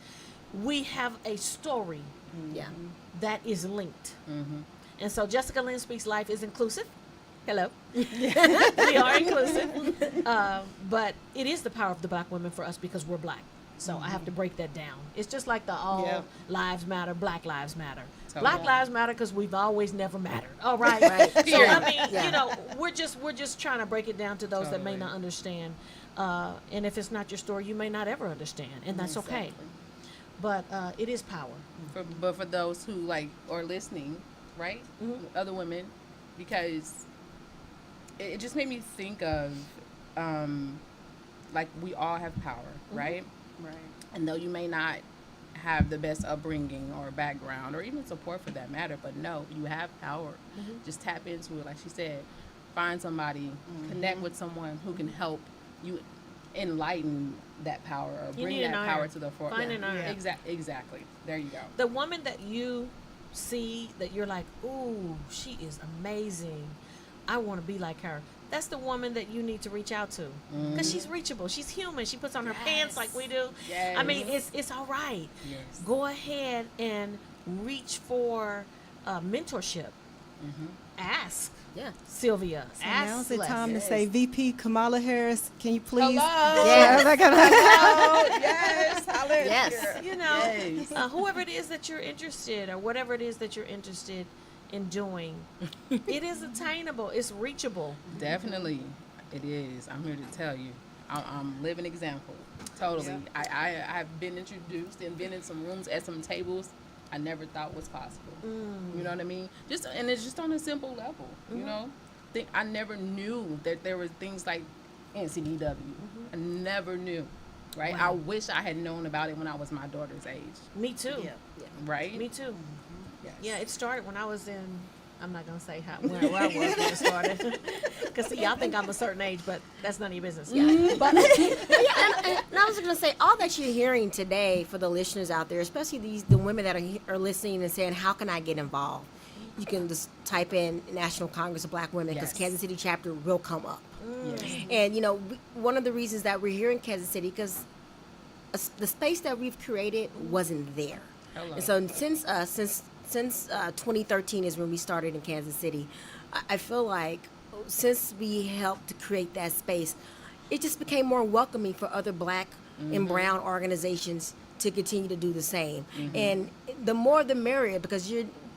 we have a story Yeah. that is linked. And so Jessica Lynn Speaks Life is inclusive. Hello. We are inclusive. But it is the power of the black women for us because we're black. So I have to break that down. It's just like the all Yeah. lives matter, black lives matter. Totally. Black lives matter because we've always never mattered. All right. Right. So I mean, Yeah. you know, we're just trying to break it down to those that may Totally. not understand. And if it's not your story, you may not ever understand, and that's okay. But it is power. But for those who like are listening, right? Other women, because it just made me think of like we all have power, right? Right. And though you may not have the best upbringing or background or even support for that matter, but no, you have power. Just tap into it, like she said. Find somebody, connect with someone who can help you enlighten that power or You bring need an that power iron. to the front. Find an iron. Exactly. There you go. The woman that you see that you're like, ooh, she is amazing. I want to be like her. That's the woman that you need to reach out to because she's reachable. She's human. She puts on her pants like we do. I mean, it's all right. Yes. Go ahead and reach for mentorship. Ask Yeah. Sylvia. So ask now's the Celeste. time to say, VP Kamala Harris, can you please? Hello. Yes. Yes. Hallelujah. Yes. You know, Yes. whoever it is that you're interested or whatever it is that you're interested in doing, it is attainable. It's reachable. Definitely, it is. I'm here to tell you. I'm living example. Totally. I've been introduced and been in some rooms at some tables I never thought was possible. You know what I mean? And it's just on a simple level. You know, I never knew that there were things like NCDW. I never knew. Right? Wow. I wish I had known about it when I was my daughter's age. Me too. Yeah. Right? Me too. Yes. Yeah, it started when I was in. I'm not gonna say where I was when it started, because see, y'all think I'm a certain age, but that's none of your business. Yeah, but And I was going to say, all that you're hearing today for the listeners out there, especially the women that are listening and saying, how can I get involved? You can just type in National Congress of Black Women because Yes. Kansas City chapter will come up. Yes. And, you know, one of the reasons that we're here in Kansas City, because the space that we've created wasn't there. Hello. And so since 2013 is when we started in Kansas City, I feel like since we helped to create that space, it just became more welcoming for other black and brown organizations to continue to do the same. And the more the merrier, because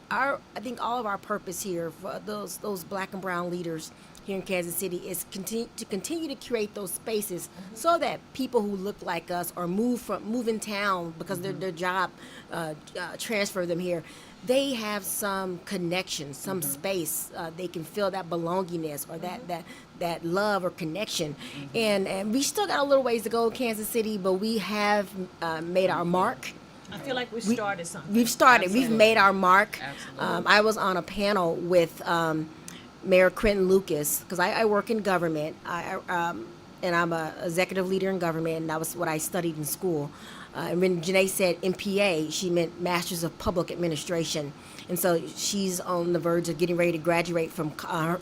I think all of our purpose here for those black and brown leaders here in Kansas City is continue to create those spaces so that people who look like us or move in town because their job transfer them here, they have some connection, some space. They can feel that belongingness or that love or connection. And we still got a little ways to go in Kansas City, but we have made our mark. I feel like we started something. We've started. Absolutely. We've made our mark. Absolutely. I was on a panel with Mayor Quentin Lucas because I work in government. And I'm a executive leader in government, and that was what I studied in school. And when Janae said MPA, she meant Masters of Public Administration. And so she's on the verge of getting ready to graduate from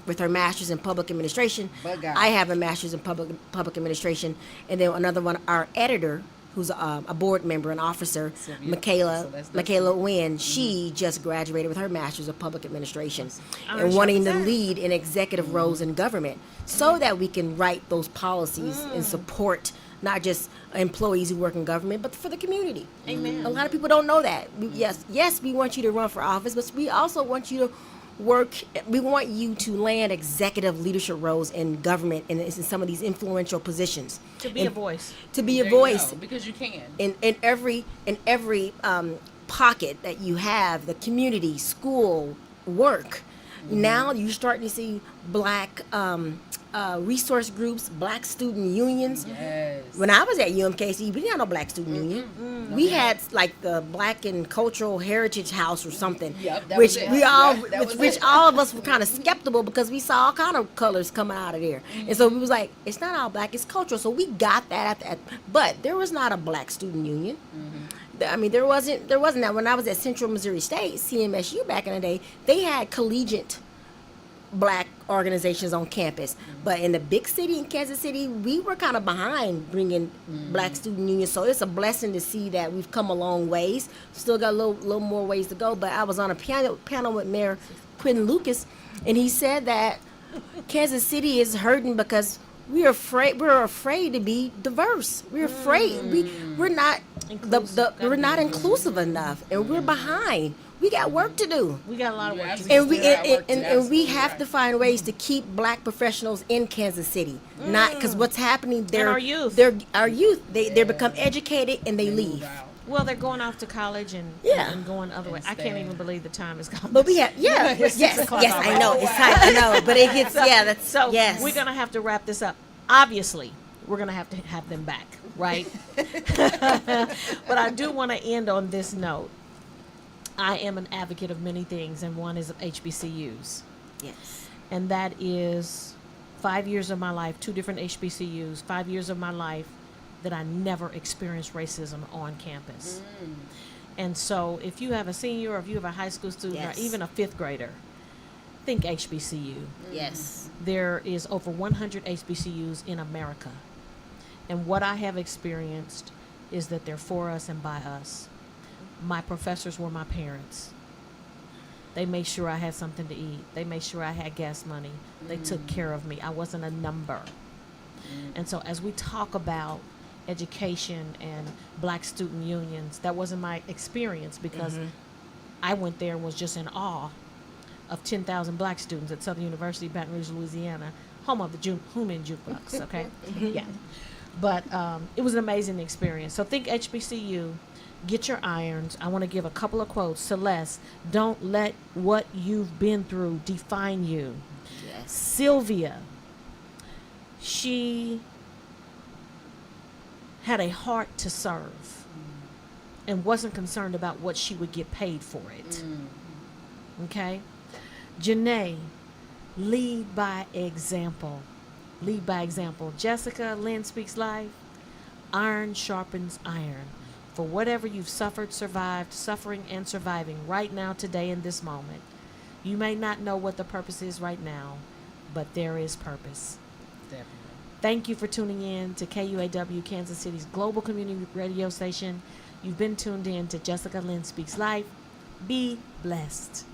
with her Masters in Public Administration. But God. I have a Masters in Public Administration, and then another one, our editor, who's a board member, an officer, Sylvia. Michaela So that's Michaela Wynn. She just graduated with her Master's of Public Administration I'm and sure wanting to that. lead in executive roles in government so that we can write those policies and support not just employees who work in government, but for the community. Amen. A lot of people don't know that. Yes, we want you to run for office, but we also want you to work. We want you to land executive leadership roles in government and in some of these influential positions. To be a voice. To be There a you voice go, because you can. in every pocket that you have, the community, school, work. Now you're starting to see black resource groups, black student unions. Yes. When I was at UMKC, we didn't have no black student union. We had like the Black and Cultural Heritage House or something, Yep, that which was it. we all, Yeah, that was which it. all of us were kind of skeptical because we saw all kind of colors coming out of there, and so we was like, it's not all black, it's cultural. So we got that but there was not a black student union. I mean, there wasn't that. When I was at Central Missouri State, CMSU back in the day, they had collegiate black organizations on campus. But in the big city in Kansas City, we were kind of behind bringing black student unions. So it's a blessing to see that we've come a long ways. Still got a little more ways to go. But I was on a panel with Mayor Quentin Lucas, and he said that Kansas City is hurting because we're afraid to be diverse. We're afraid we're not we're not inclusive enough, and we're behind. We got work to do. We got a lot of You work to do. absolutely And we still got work to do. and we Absolutely have right. to find ways to keep black professionals in Kansas City. Not because what's happening, they're our youth. They become educated and they leave. Wow. Well, they're going off to college and Yeah. and going other ways. I can't staying. even believe the time is gone. But we have yes, o'clock I know already. it's time, I know, but it gets that's So yes. we're gonna have to wrap this up. Obviously, we're gonna have to have them back, right? But I do want to end on this note. I am an advocate of many things, and one is of HBCUs, Yes. and that is 5 years of my life, 2 different HBCUs, 5 years of my life that I never experienced racism on campus. And so, if you have a senior, or if you have a high school student, Yes. or even a 5th grader, think HBCU. Yes. There is over 100 HBCUs in America. And what I have experienced is that they're for us and by us. My professors were my parents. They made sure I had something to eat. They made sure I had gas money. They took care of me. I wasn't a number. And so as we talk about education and black student unions, that wasn't my experience because I went there and was just in awe of 10,000 black students at Southern University, Baton Rouge, Louisiana, home of the Human Jukebox, okay? Yeah. But it was an amazing experience. So think HBCU, get your irons. I want to give a couple of quotes. Celeste, don't let what you've been through define you. Yes. Sylvia, she had a heart to serve and wasn't concerned about what she would get paid for it. Okay? Janae, lead by example. Lead by example. Jessica, Lynn Speaks Life, iron sharpens iron. For whatever you've suffered, survived, suffering and surviving right now, today, in this moment. You may not know what the purpose is right now, but there is purpose. Definitely. Thank you for tuning in to KUAW, Kansas City's global community radio station. You've been tuned in to Jessica Lynn Speaks Life. Be blessed.